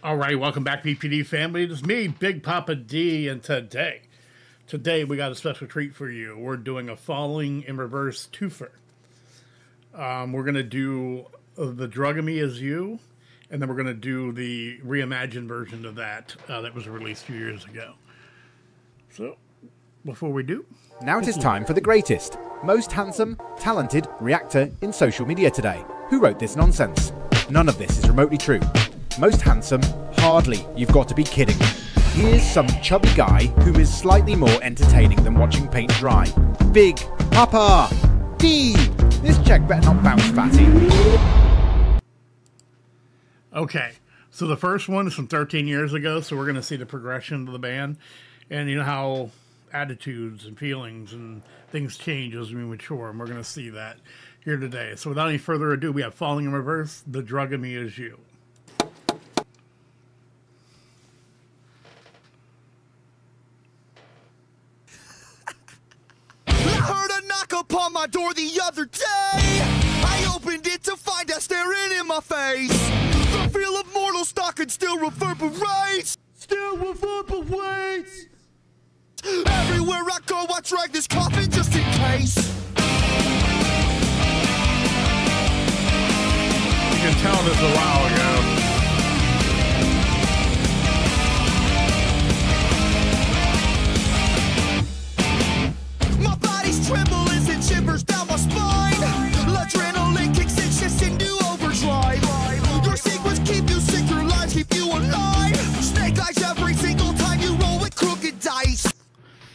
All right, welcome back, BPD family. It's me, Big Papa D, and today we got a special treat for you. We're doing a Falling in Reverse twofer. We're going to do The Drug of Me Is You, and then we're going to do the reimagined version of that that was released a few years ago. So, before we do... Now it is time for the greatest, most handsome, talented reactor in social media today. Who wrote this nonsense? None of this is remotely true. Most handsome? Hardly. You've got to be kidding me. Here's some chubby guy who is slightly more entertaining than watching paint dry. Big Papa D! This check better not bounce, fatty. Okay, so the first one is from 13 years ago, so we're going to see the progression of the band. And you know how attitudes and feelings and things change as we mature, and we're going to see that here today. So without any further ado, we have Falling in Reverse, The Drug of Me Is You. Upon my door the other day, I opened it to find her staring in my face. The feel of mortal stalking still reverberates. Everywhere I go, I drag this coffin just in case. You can tell this a while ago. Tremble as it shivers down my spine. Adrenaline kicks in, shifts into overdrive. Your sequence keep you sick, your lies keep you alive. Snake eyes every single time you roll with crooked dice.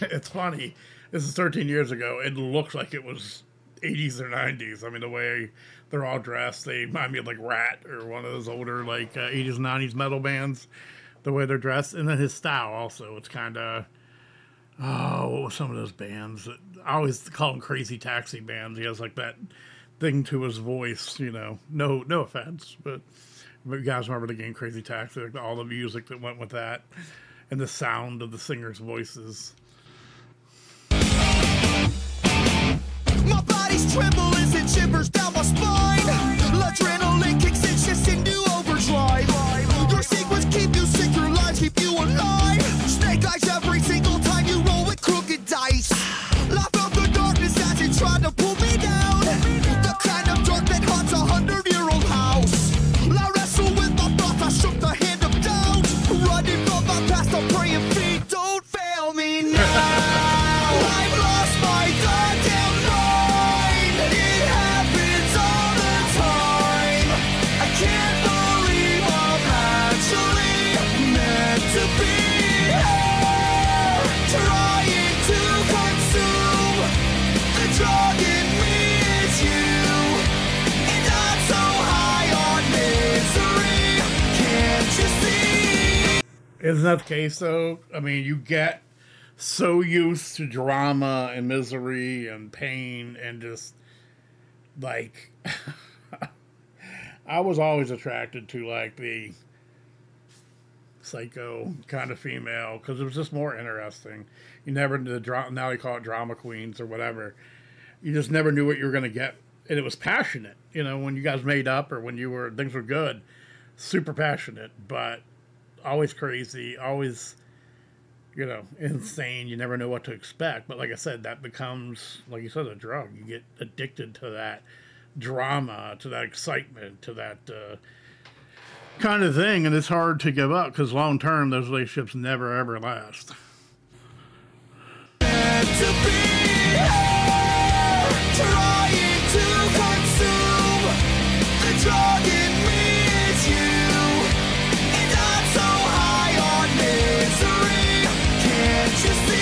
It's funny. This is 13 years ago. It looks like it was 80s or 90s. I mean, the way they're all dressed, they remind me of like Rat or one of those older like 80s and 90s metal bands. The way they're dressed, and then his style also. It's kind of... Oh, what was some of those bands? I always call them crazy taxi bands. He has like that thing to his voice, you know. No offense, but you guys remember the game Crazy Taxi? Like all the music that went with that, and the sound of the singers' voices. My body's tremble as it shivers down my spine. Adrenaline kicks in, shifts into overdrive. Your sequence keep you sick, your lies keep you alive. Snake eyes every single time you roll with crooked dice. I felt the darkness as it tried to pull me down. The kind of dark that haunts 100-year-old house. I wrestle with my thoughts, I shook the hand of doubt. Running from my past, I'm praying feet don't fail me now. I've lost my goddamn mind. It happens all the time. I can't believe I'm actually meant to be here, trying to consume the drug in me is you. And I'm so high on misery, can't you see? Isn't that the case, though? I mean, you get so used to drama and misery and pain and just, like... I was always attracted to, like, the psycho kind of female, because it was just more interesting. You never knew now they call it drama queens or whatever. You just never knew what you were going to get, and it was passionate. You know, when you guys made up or when things were good, super passionate, but always crazy, always, you know, insane. You never know what to expect. But like I said, that becomes, like you said, a drug. You get addicted to that drama, to that excitement, to that kind of thing, and it's hard to give up because long term those relationships never ever last. To be here, trying to consume the drug in me is you. And I'm so high on misery, can't you see?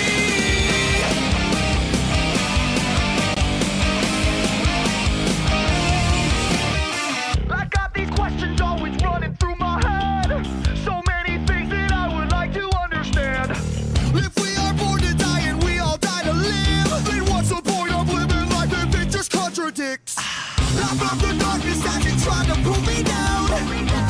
I got these questions always running through my head. So many things that I would like to understand. If we are born to die and we all die to live, then what's the point of living life if it just contradicts? I found the darkness as it tried to pull me down.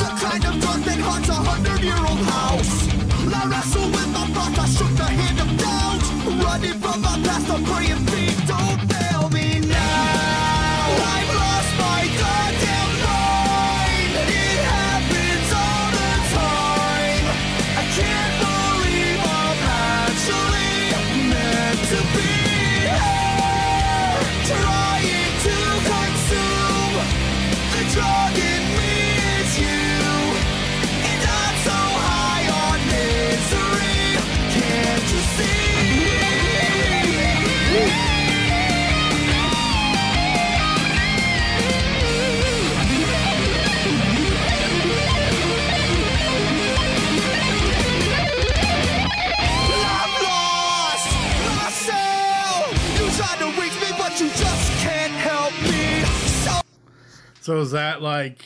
The kind of dark that haunts 100-year-old house. I wrestle with my thoughts, I shook the hand of doubt. Running from my past, I'm praying feet don't fail me now. I've lost my goddamn mind. It happens all the time. So is that like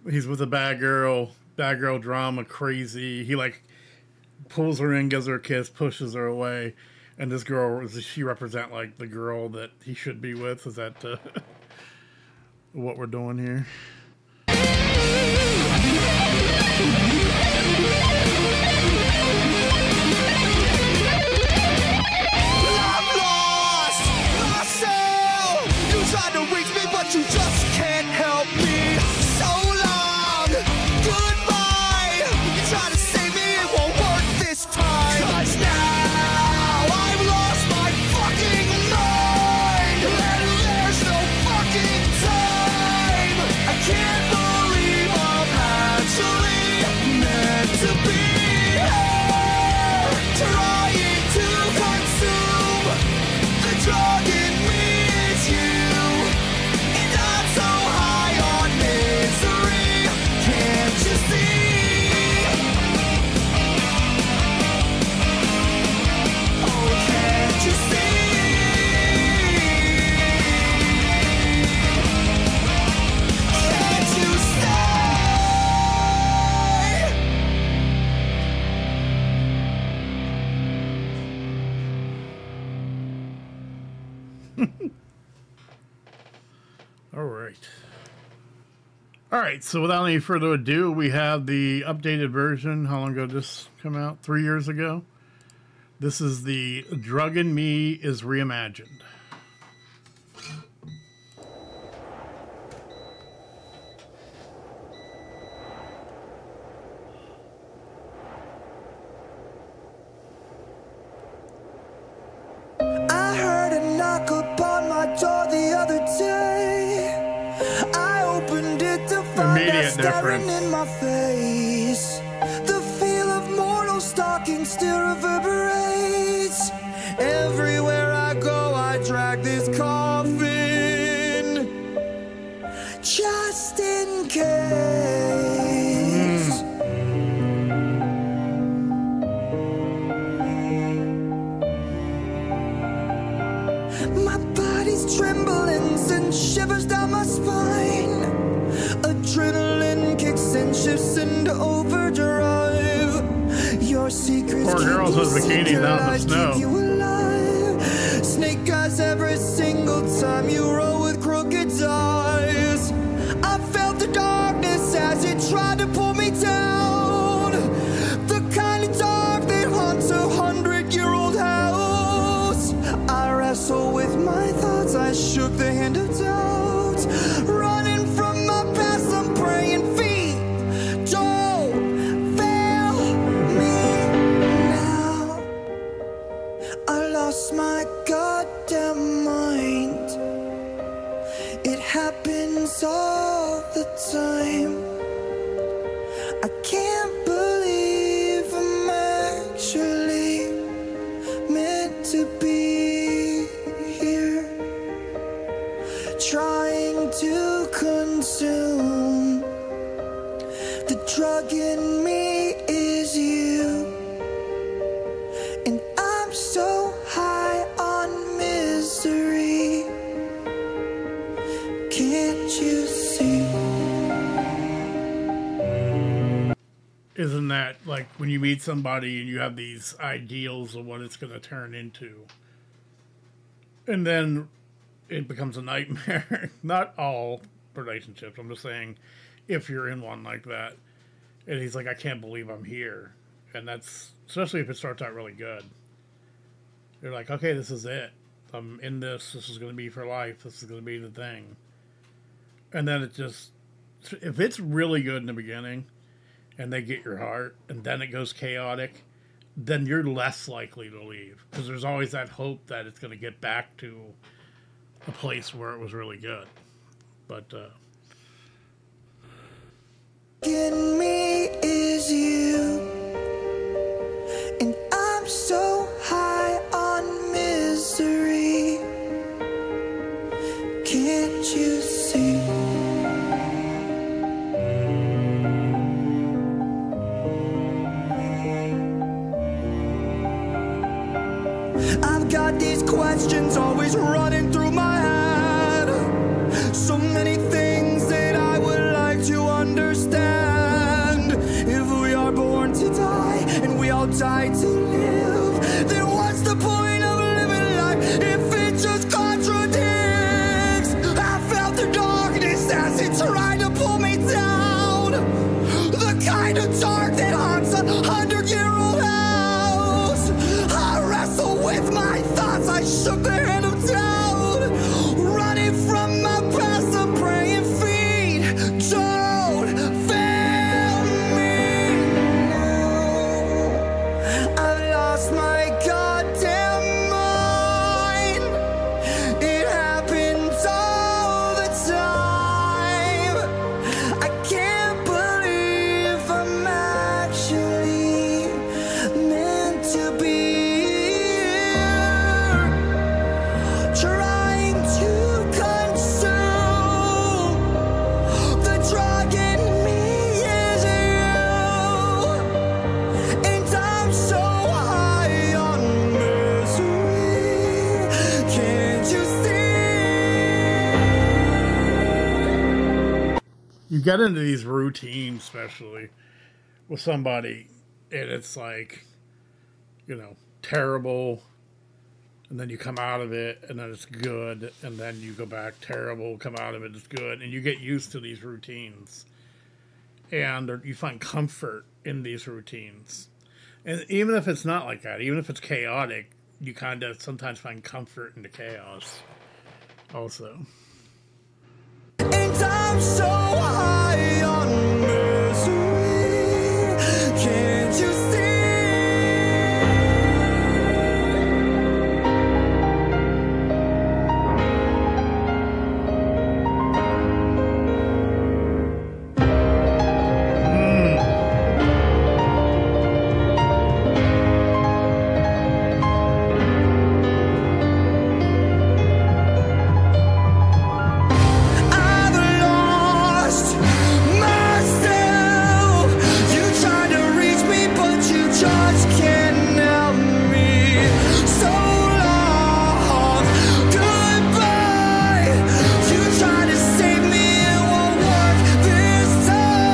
he's with a bad girl drama, crazy? He like pulls her in, gives her a kiss, pushes her away, and this girl, does she represent like the girl that he should be with? Is that what we're doing here? I've lost myself. You tried to reach me, but you just can't help me. So long, goodbye. You try to save me, it won't work this time. 'Cause now I've lost my fucking mind, and there's no fucking time. I can't believe I'm actually meant to be here, trying to consume the drug in me is you, and I'm so high on misery. Can't you see? Oh, can't you see? Can't you say? All right, so without any further ado, we have the updated version. How long ago did this come out? 3 years ago? This is the Drug in Me is Reimagined. I heard a knock upon my door the other day. I opened it to find Immediate out staring difference. in my face. The feel of mortal stalking still reverberates. Everywhere I go, I drag this coffin, just in case. My body's trembling, sends shivers down my spine. Adrenaline kicks and shifts into overdrive. Your secrets Poor keep girls you with bikinis secret, out in the lies snow. keep you alive. Snake eyes every single time you roll with crooked eyes. I felt the darkness as it tried to pull me down. The kind of dark that haunts a 100-year-old house. I wrestle with my thoughts, I shook the hand of doubt. Running from my past, I'm praying feet don't fail me now. I lost my goddamn mind. It happens all the time. I can't believe I'm actually meant to be here, trying to consume the drug in me is you, and I'm so high on misery. Can't you see? Isn't that like when you meet somebody and you have these ideals of what it's going to turn into, and then it becomes a nightmare? Not all relationships, I'm just saying if you're in one like that, and he's like, I can't believe I'm here. And that's, especially if it starts out really good, you're like, okay, this is it, I'm in this is going to be for life, this is going to be the thing. And then it just, if it's really good in the beginning and they get your heart and then it goes chaotic, then you're less likely to leave, because there's always that hope that it's going to get back to a place where it was really good. But In me is you, and I'm so high on misery. Can't you see? I've got these questions always running through my head. So many things all died to live, then what's the point of living life if it just contradicts? I felt the darkness as it tried to pull me down, the kind of dark that haunts 100-year-old house. I wrestle with my thoughts, I shook the hand of doubt, running from my past, I'm praying feet don't fail me now. I've lost my goddamn mind, it happens all the time. I can't believe I'm actually meant to be here, trying to consume the drug in me is you, and I'm so high on misery. Can't you see? You get into these routines, especially with somebody, and it's like, you know, terrible, and then you come out of it, and then it's good, and then you go back, terrible, come out of it, it's good, and you get used to these routines, and you find comfort in these routines. And even if it's not like that, even if it's chaotic, you kind of sometimes find comfort in the chaos also. And I'm so high on misery. Can't you see? I've lost myself. You tried to reach me, but you just can't help me. So long, goodbye. You tried to save me, it won't work this time.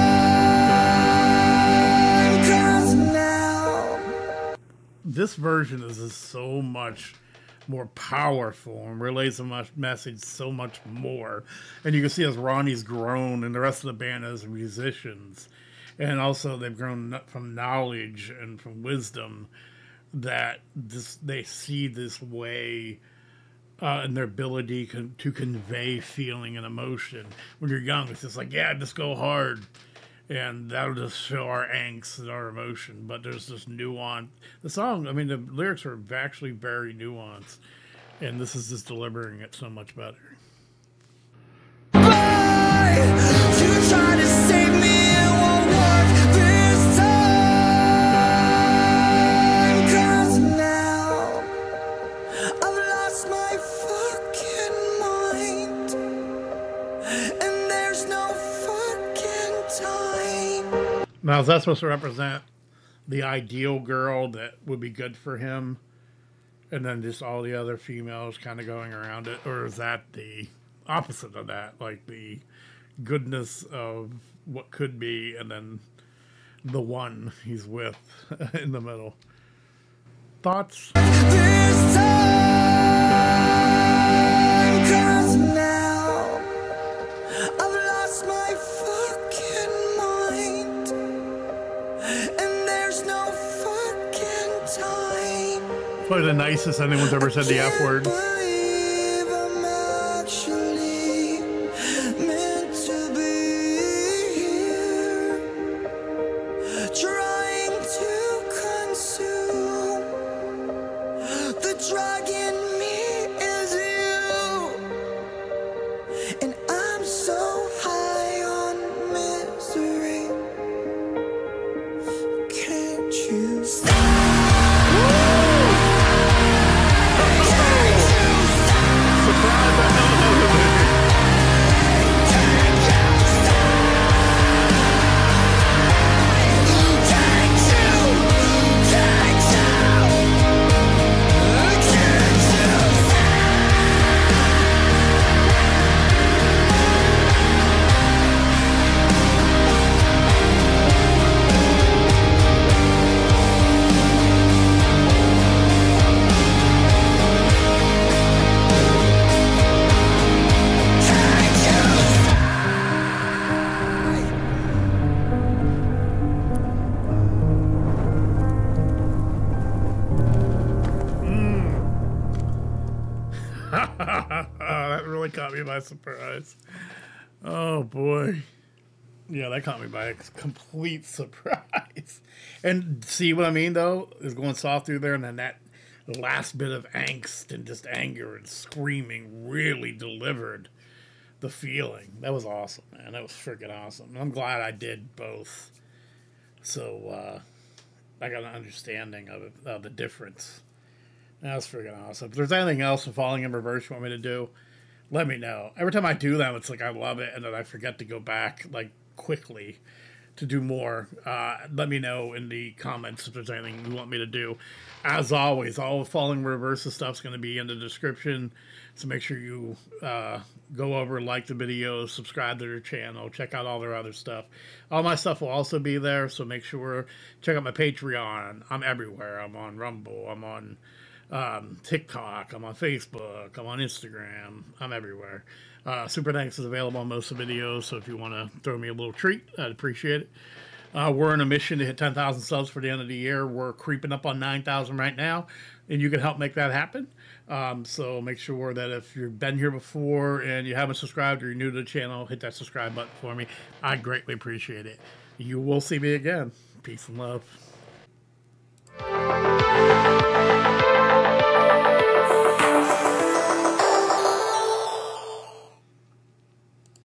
'Cause now This version is just so much more powerful and relays a much message so much more. And you can see as Ronnie's grown and the rest of the band as musicians. And also they've grown from knowledge and from wisdom that they see this way in their ability to convey feeling and emotion. When you're young, it's just like, yeah, just go hard. And that'll just show our angst and our emotion. But there's this nuance. The song, I mean, the lyrics are actually very nuanced. And this is just delivering it so much better. bye. You tried to save me, it won't work this time. 'Cause now I've lost my fucking mind, and there's no fucking time. Now, is that supposed to represent the ideal girl that would be good for him? And then just all the other females kind of going around it? Or is that the opposite of that? Like the goodness of what could be and then the one he's with in the middle. Thoughts? This time, 'cause now I've lost my fucking mind, and there's no fucking time. Probably the nicest anyone's ever said the F word. Believe I'm actually meant to be here, trying to consume the drug in me is you, and I'm so high on misery. Can't you see? me by surprise. Oh, boy. Yeah, that caught me by a complete surprise. And see what I mean, though? Is going soft through there, and then that last bit of angst and just anger and screaming really delivered the feeling. That was awesome, man. That was freaking awesome. I'm glad I did both. So, I got an understanding of it, of the difference. That was freaking awesome. If there's anything else in Falling in Reverse you want me to do, let me know. Every time I do them, it's like I love it, and then I forget to go back, like, quickly to do more. Let me know in the comments if there's anything you want me to do. As always, all of Falling Reverse stuff's going to be in the description, so make sure you go over, like the videos, subscribe to their channel, check out all their other stuff. All my stuff will also be there, so make sure check out my Patreon. I'm everywhere. I'm on Rumble. I'm on TikTok. I'm on Facebook. I'm on Instagram. I'm everywhere. Super Thanks is available on most of the videos, so if you want to throw me a little treat, I'd appreciate it. We're on a mission to hit 10,000 subs for the end of the year. We're creeping up on 9,000 right now, and you can help make that happen. So make sure that if you've been here before and you haven't subscribed or you're new to the channel, hit that subscribe button for me. I'd greatly appreciate it. You will see me again. Peace and love.